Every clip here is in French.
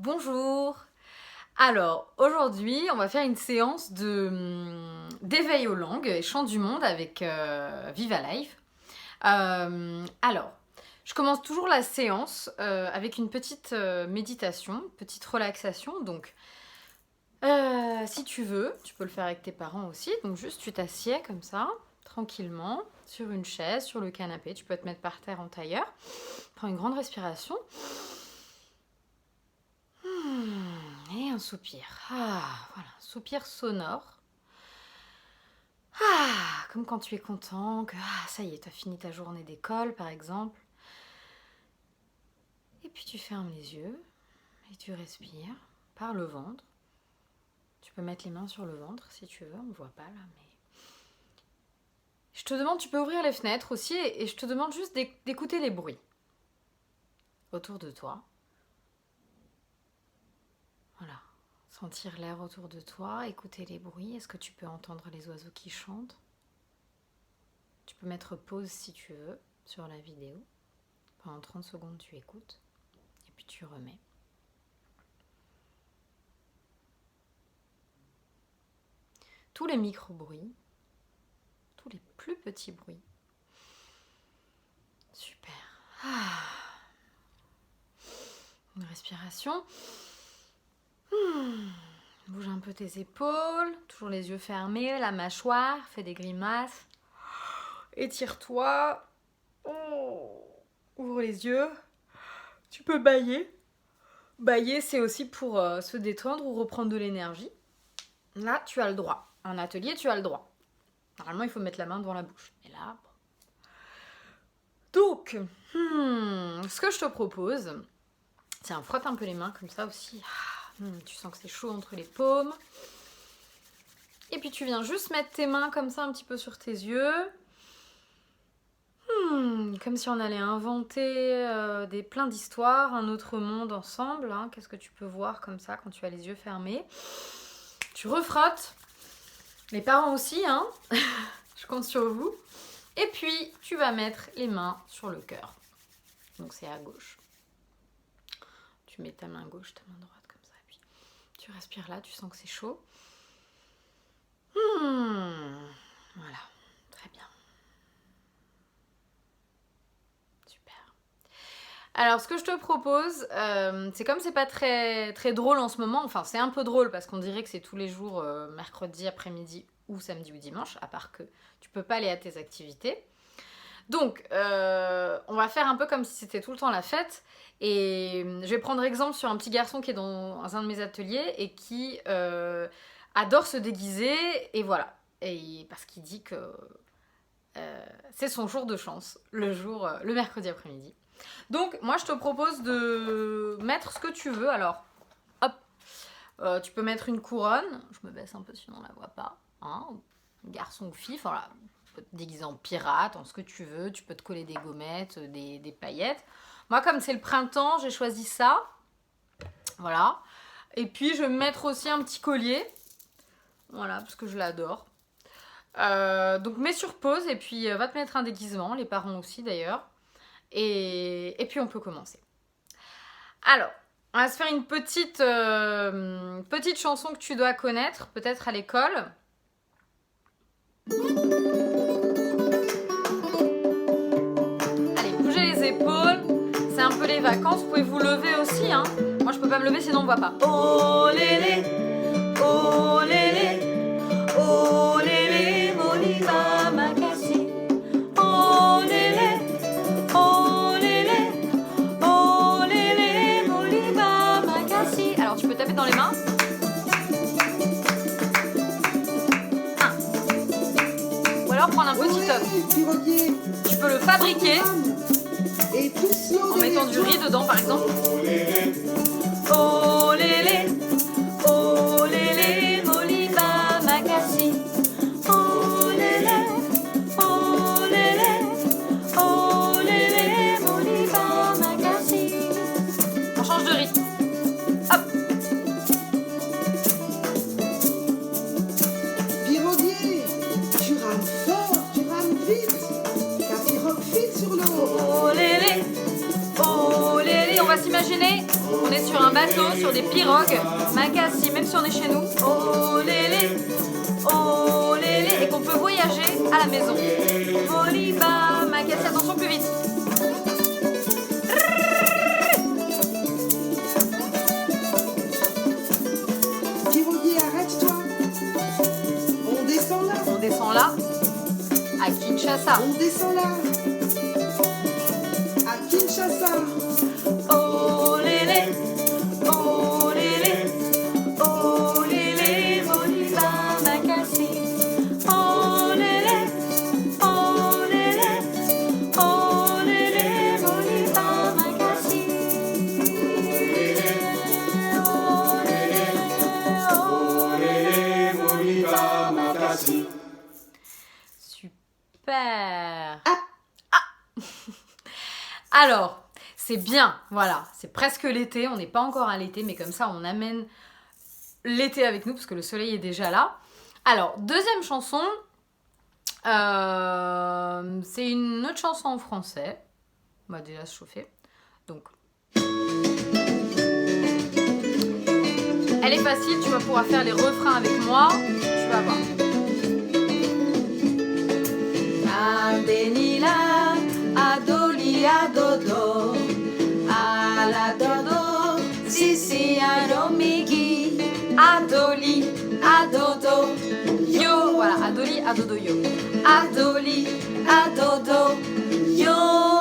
Bonjour. Alors, aujourd'hui, on va faire une séance d'éveil aux langues et chants du monde avec Viva Life. Alors, je commence toujours la séance avec une petite méditation, petite relaxation. Donc, si tu veux, tu peux le faire avec tes parents aussi. Donc, juste, tu t'assieds comme ça, tranquillement, sur une chaise, sur le canapé. Tu peux te mettre par terre en tailleur. Prends une grande respiration. Et un soupir. Voilà, soupir sonore. Comme quand tu es content, que ça y est, tu as fini ta journée d'école, par exemple. Et puis tu fermes les yeux et tu respires par le ventre. Tu peux mettre les mains sur le ventre si tu veux, on ne voit pas là, mais... Je te demande, tu peux ouvrir les fenêtres aussi et je te demande juste d'écouter les bruits autour de toi. Voilà. Sentir l'air autour de toi, écouter les bruits. Est-ce que tu peux entendre les oiseaux qui chantent? Tu peux mettre pause si tu veux sur la vidéo. Pendant 30 secondes, tu écoutes et puis tu remets. Tous les micro-bruits, tous les plus petits bruits. Super. Une respiration. Bouge un peu tes épaules, toujours les yeux fermés, la mâchoire, fais des grimaces. Étire-toi. Ouvre les yeux. Tu peux bâiller. Bâiller, c'est aussi pour se détendre ou reprendre de l'énergie. Là, tu as le droit. En atelier, tu as le droit. Normalement, il faut mettre la main devant la bouche. Et là, bon. Donc, ce que je te propose, tiens, frotte un peu les mains comme ça aussi. Tu sens que c'est chaud entre les paumes. Et puis tu viens juste mettre tes mains comme ça un petit peu sur tes yeux. Comme si on allait inventer plein d'histoires, un autre monde ensemble. Qu'est-ce que tu peux voir comme ça quand tu as les yeux fermés? Tu refrottes. Les parents aussi, je compte sur vous. Et puis tu vas mettre les mains sur le cœur. Donc c'est à gauche. Tu mets ta main gauche, ta main droite. Tu respires là, tu sens que c'est chaud. Voilà, très bien. Super. Alors, ce que je te propose, c'est comme c'est pas très, très drôle en ce moment, enfin, c'est un peu drôle parce qu'on dirait que c'est tous les jours, mercredi après-midi ou samedi ou dimanche, à part que tu peux pas aller à tes activités. Donc, on va faire un peu comme si c'était tout le temps la fête. Et je vais prendre exemple sur un petit garçon qui est dans un de mes ateliers et qui adore se déguiser. Et voilà. Et parce qu'il dit que c'est son jour de chance, le mercredi après-midi. Donc, moi, je te propose de mettre ce que tu veux. Alors, hop, tu peux mettre une couronne. Je me baisse un peu sinon on ne la voit pas. Garçon ou fille, voilà. Tu peux te déguiser en pirate, en ce que tu veux. Tu peux te coller des gommettes, des paillettes. Moi, comme c'est le printemps, j'ai choisi ça. Voilà. Et puis, je vais me mettre aussi un petit collier. Voilà, parce que je l'adore. Donc, mets sur pause et puis va te mettre un déguisement. Les parents aussi, d'ailleurs. Et puis, on peut commencer. Alors, on va se faire une petite chanson que tu dois connaître, peut-être à l'école. Allez, bougez les épaules. C'est un peu les vacances. Vous pouvez vous lever aussi. Moi, je peux pas me lever, sinon on me voit pas. Oh lélé, oh lélé, oh lélé, moliba makasi. Oh lélé, oh lélé, oh lélé, moliba makasi. Alors, tu peux taper dans les mains. Ou alors prendre un petit top. Tu peux le fabriquer en mettant du riz dedans, par exemple. Oh lélé, oh lélé, moliba makasi. Oh lélé, oh lélé, oh lélé, moliba makasi. On change de rythme. Hop. Piroguier, tu rames fort, tu rames vite. Ta pirogue file sur l'eau. Oh lélé, on va s'imaginer imaginez, on est sur un bateau, sur des pirogues, Makassi, même si on est chez nous, oh lélé, et qu'on peut voyager à la maison. Moliba, Makassi, attention plus vite. Piroguier, arrête-toi. On descend là. On descend là, à Kinshasa. On descend là. À Kinshasa. Oh lélé, Moliba, Makassi. Oh lélé, Moliba, Makassi. Super. Ah. Alors, c'est bien, voilà, c'est presque l'été, on n'est pas encore à l'été, mais comme ça on amène l'été avec nous parce que le soleil est déjà là. Alors, deuxième chanson, c'est une autre chanson en français. On va déjà se chauffer. Donc, elle est facile, tu vas pouvoir faire les refrains avec moi, tu vas voir. Benila, Adoli, Adodo, Ala Dodo, Sisi, Adomigi, Adoli, Adodo, Yo. Voilà, Adoli, Adodo, Yo. Adoli, Adodo, Yo.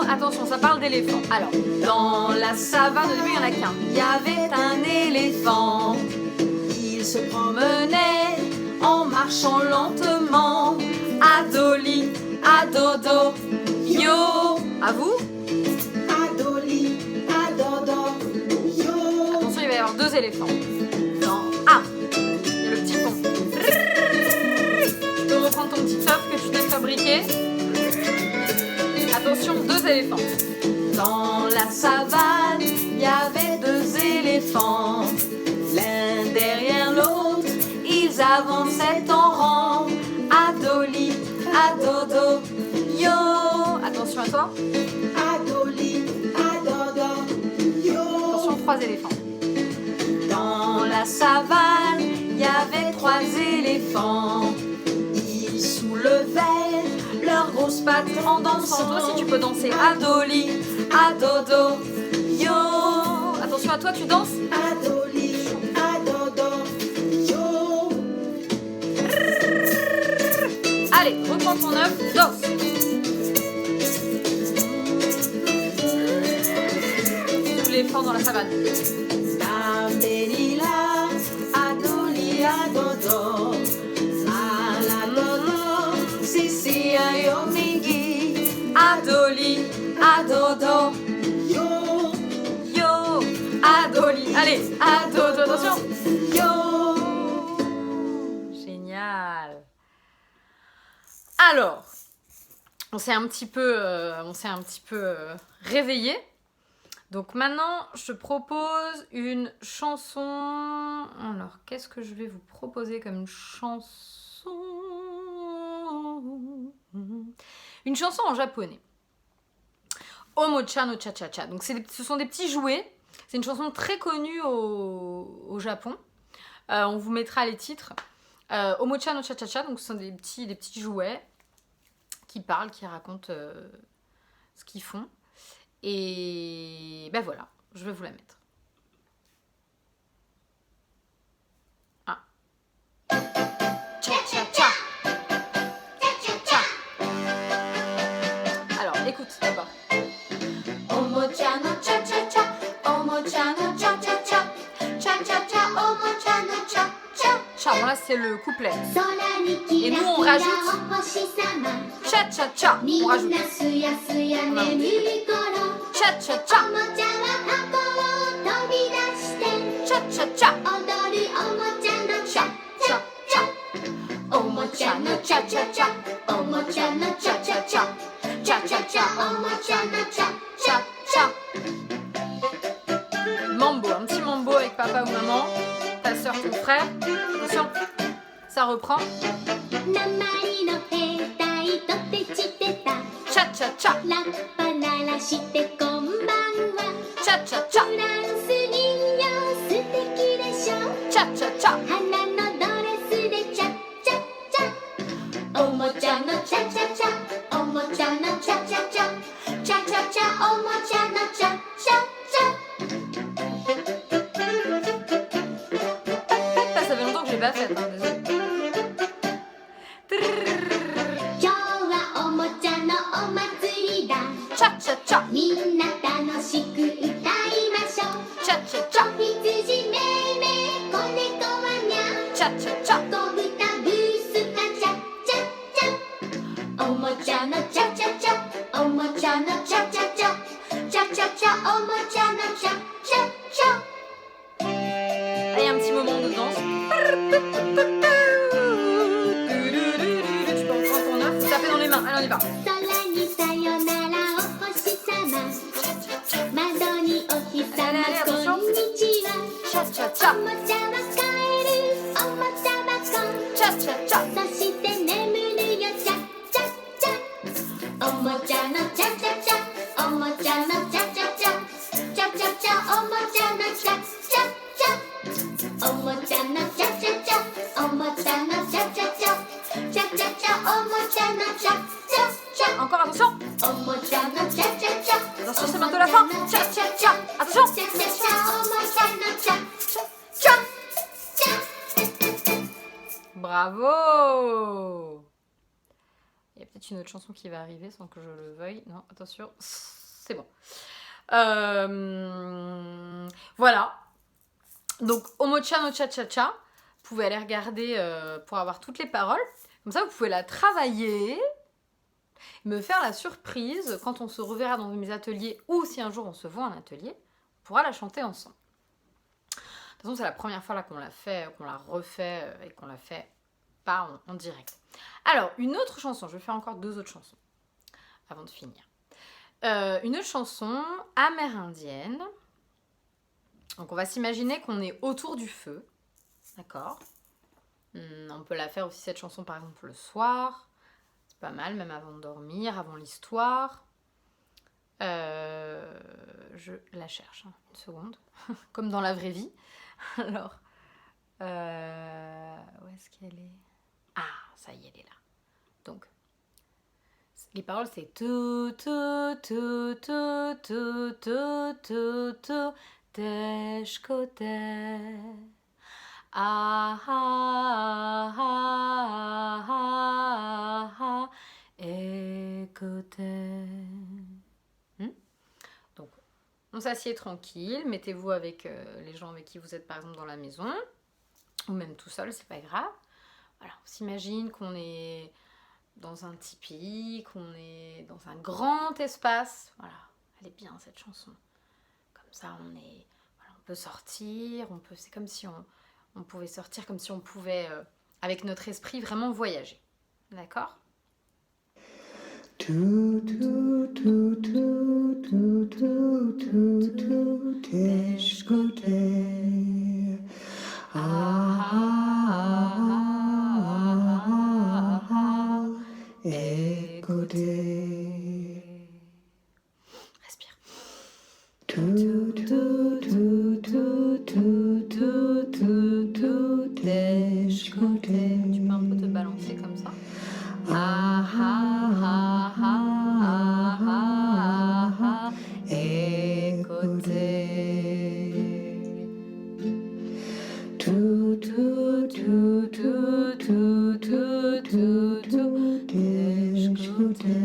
Attention, ça parle d'éléphant. Alors, dans la savane, au début, il n'y en a qu'un. Il y avait un éléphant. Il se promenait en marchant lentement. Adoli, Adodo, Yo. À vous. Adoli, Adodo, Yo. Attention, il va y avoir deux éléphants. Dans A, il y a le petit pont. Tu peux reprendre ton petit top que tu t'es fabriqué. Attention, deux éléphants. Dans la savane, il y avait deux éléphants. L'un derrière l'autre, ils avançaient en rang. Adoli, Adodo, Yo. Attention à toi. Adoli, Adodo, Yo. Attention, trois éléphants. Dans la savane, il y avait trois éléphants. Ils soulevaient leurs grosses pattes en dansant. Toi aussi, tu peux danser. Adoli, Adodo, Yo. Attention à toi, tu danses. Adoli, Adodo, Yo. Allez, reprends ton œuf, danse. L'éléphant dans la savane. Benila, Adoli, Adodo, Ala Dodo, Sisi, Ayomigi, Adoli, Adodo, Yo. Yo, Adoli. Allez, Adodo, attention. Yo. Génial. Alors, on s'est un petit peu réveillé. Donc maintenant, je te propose une chanson. Alors, qu'est-ce que je vais vous proposer comme chanson? Une chanson en japonais. Omocha no cha-cha-cha. Donc ce sont des petits jouets. C'est une chanson très connue au Japon. On vous mettra les titres. Omocha no cha-cha-cha. Donc ce sont des petits jouets qui parlent, qui racontent ce qu'ils font. Et ben voilà, je vais vous la mettre. Ah. Cha-cha-cha. Cha-cha-cha. Alors, écoute d'abord. Omocha no cha-cha-cha. Omocha no cha-cha-cha. Cha-cha-cha. Omocha no cha-cha-cha. Bon là, c'est le couplet. Et nous, on rajoute cha-cha-cha. On rajoute. Cha-cha-cha. Cha-cha-cha. Cha-cha-cha. Omocha no cha-cha-cha. Omocha no cha-cha-cha. Cha-cha-cha. Omocha no cha-cha-cha. Mambo, un petit mambo avec papa ou maman, ta soeur, ton frère. Attention, ça reprend. Cha-cha-cha. Cha-cha-cha. cha cha cha フランス人形素敵でしょ cha cha cha 花のドレスでチャッチャッチャおもちゃのチャチャチャおもちゃのチャチャチャチャチャチャおもちゃのチャチャチャ Ça fait longtemps que j'ai pas fait, hein, désolé. 今日はおもちゃのお祭りだ Cha cha cha みんな楽しく歌いましょう cha cha cha 羊めいめい子猫はにゃ cha cha cha 子豚ブースカチャチャチャおもちゃのチャチャチャおもちゃのチャチャチャチャチャチャおもちゃのチャチャチャ Allez, un petit moment de danse. Tu peux reprendre ton œuf, faut taper dans les mains. Allez, on y va. 空にさよならお星様窓にお日様こんにちは Cha cha お cha もちゃはカエルおもちゃ箱 cha cha cha そして眠るよチャチャチャおもちゃのチャチャチャおもちゃのチャチャチャチャチャチャおもちゃのチャチャチャおもちゃのチャチャチャおもちゃのチャチャチャチャチャチャおもちゃのチャチャチャ Encore, attention. おもちゃのチャチャチャ Attention, c'est bientôt la fin. Cha cha cha. Attention. チャチャチャおもちゃのチャチャチャ Bravo. Il y a peut-être une autre chanson qui va arriver sans que je le veuille. Non, attention. C'est bon. Voilà. Donc, Omocha no Cha Cha Cha. Vous pouvez aller regarder pour avoir toutes les paroles. Comme ça, vous pouvez la travailler. Me faire la surprise quand on se reverra dans mes ateliers ou si un jour on se voit en atelier, on pourra la chanter ensemble. De toute façon, c'est la première fois là qu'on l'a fait, qu'on l'a refait et qu'on l'a fait pas en direct. Alors, une autre chanson, je vais faire encore 2 autres chansons avant de finir. Une autre chanson amérindienne. Donc, on va s'imaginer qu'on est autour du feu. D'accord. On peut la faire aussi, cette chanson, par exemple, le soir. C'est pas mal, même avant de dormir, avant l'histoire. Je la cherche, hein, une seconde. Comme dans la vraie vie. Alors, où est-ce qu'elle est? Ah, ça y est, elle est là. Donc, les paroles, c'est tout, tout, tout, tout, tout, tout, tout, tout, teshkote. Ah, ah, ah, ah, ah, écoutez. Donc, on s'assied tranquille. Mettez-vous avec les gens avec qui vous êtes, par exemple, dans la maison. Ou même tout seul, c'est pas grave. Voilà, on s'imagine qu'on est dans un tipi, qu'on est dans un grand espace. Voilà, elle est bien cette chanson. Comme ça, on peut sortir, c'est comme si on pouvait sortir, comme si on pouvait, avec notre esprit, vraiment voyager. D'accord ? Respire. Tu peux un peu te balancer comme ça. Ah ah ah ah ah ah, écoutez. Tout, tout, tout, tout, tout, tout, tout, tout, écoutez.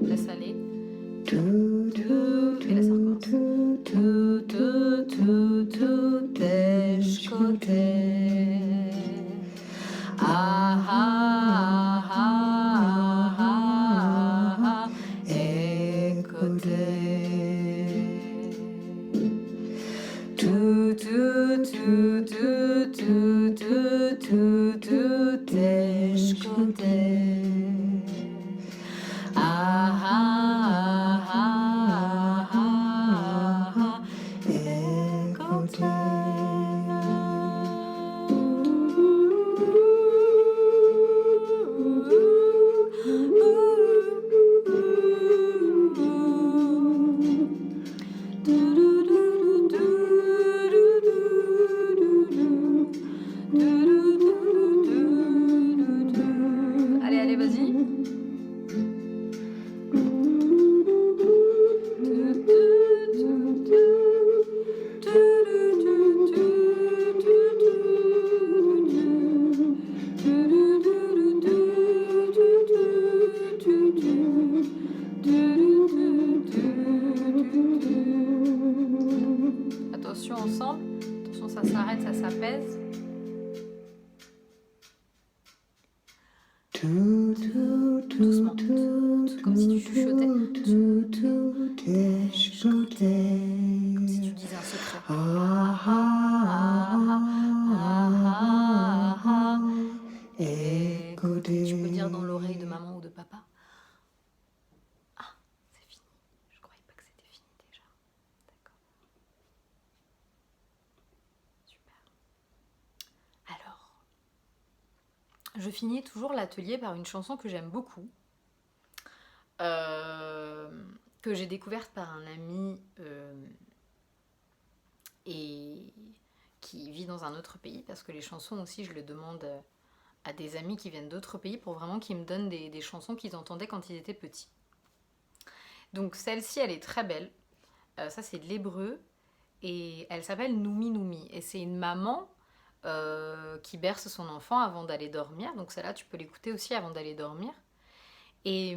Laisse aller. Et là ça recommence. Ah ah ah ah ah, écoutez. Allez, vas-y. Attention ensemble. Attention, ça s'arrête, ça s'apaise. Doucement, comme si tu chuchotais, comme si tu disais un secret. Écoutez. Tu peux dire dans l'oreille de maman ou de papa. Ah, c'est fini. Je croyais pas que c'était fini déjà. D'accord. Super. Alors, je finis toujours l'atelier par une chanson que j'aime beaucoup, que j'ai découverte par un ami et qui vit dans un autre pays, parce que les chansons aussi, je le demande à des amis qui viennent d'autres pays pour vraiment qu'ils me donnent des chansons qu'ils entendaient quand ils étaient petits. Donc celle-ci, elle est très belle. Ça, c'est de l'hébreu et elle s'appelle Noumi Noumi. Et c'est une maman qui berce son enfant avant d'aller dormir. Donc celle-là, tu peux l'écouter aussi avant d'aller dormir. Et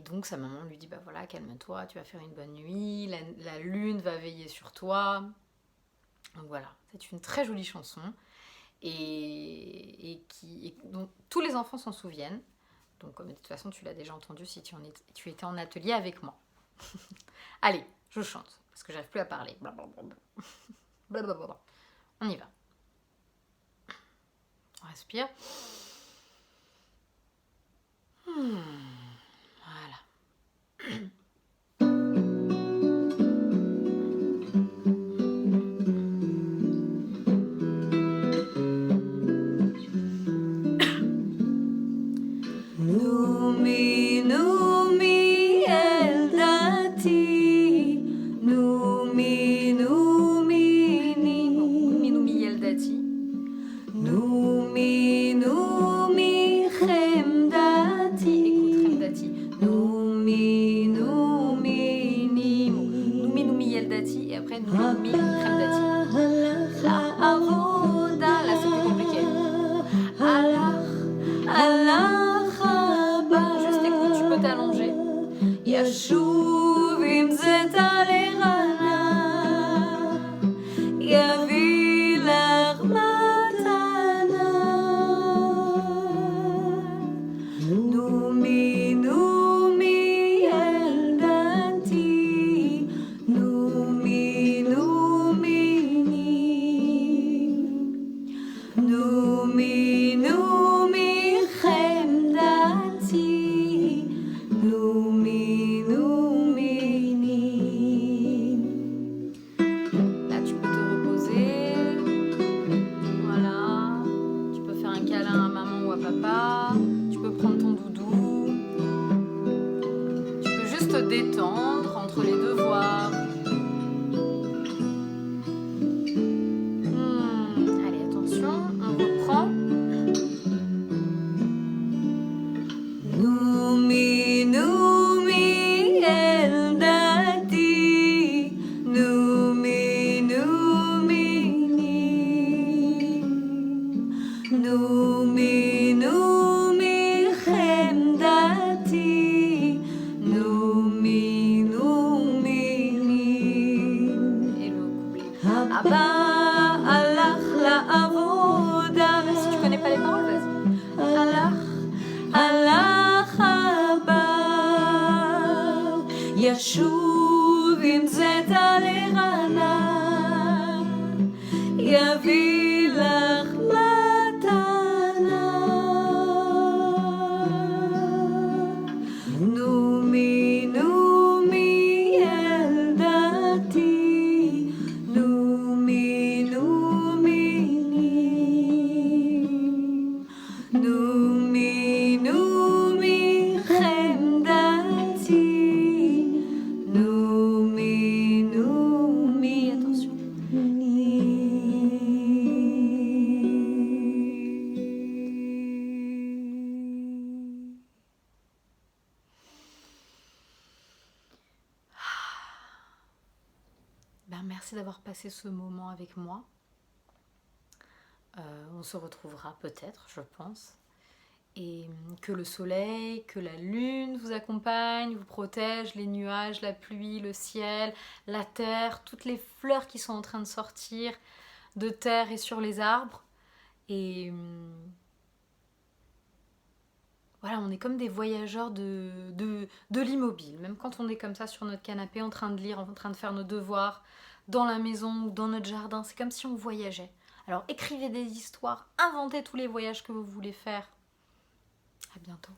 donc sa maman lui dit, bah voilà, calme-toi, tu vas faire une bonne nuit, la lune va veiller sur toi. Donc voilà, c'est une très jolie chanson et dont tous les enfants s'en souviennent. Donc de toute façon, tu l'as déjà entendu si tu étais en atelier avec moi. Allez, je chante, parce que j'arrive plus à parler. Blablabla. On y va. On respire. Voilà. Noumi, Noumi, Eldati. Noumi, Noumi, Noumi, Noumi, Eldati. Noumi, Noumi, Khemdati. Écoute, Khemdati. Noumi, Noumi, Nimo. Noumi, Noumi, Eldati. Et après, Noumi, Khemdati. La avoda. Là, c'est plus compliqué. Allah, Allah. Juste écoute, tu peux t'allonger. Yashuv im zeta lerana. Yavi lach matana. Noumi, Noumi, Eldati. Noumi, Noumi, Ni. Noumi, Noumi, Khemdati. Noumi, Noumi, Ni. Là, tu peux te reposer. Voilà. Tu peux faire un câlin à maman ou à papa. Tu peux prendre ton doudou. Tu peux juste te détendre entre les devoirs. Allez, attention, on reprend. Noumi, Noumi, Eldati. Noumi, Noumi, Ni. Noumi, Noumi, Khemdati. Noumi, Noumi, Ni. Et le couplet. Abba, alach la avoda. Si tu connais pas les paroles, vas-y. Alach, alach abba. Yashuv im zeta lerana. יביא לך מתנה. נומי נומי ילדתי, נומי נומי נומי נומי חמדתי, נומי נומי, attention. Merci d'avoir passé ce moment avec moi. On se retrouvera peut-être, je pense. Et que le soleil, que la lune vous accompagne, vous protège, les nuages, la pluie, le ciel, la terre, toutes les fleurs qui sont en train de sortir de terre et sur les arbres. Et voilà, on est comme des voyageurs de l'immobile. Même quand on est comme ça sur notre canapé en train de lire, en train de faire nos devoirs, dans la maison ou dans notre jardin, c'est comme si on voyageait. Alors écrivez des histoires, inventez tous les voyages que vous voulez faire. À bientôt.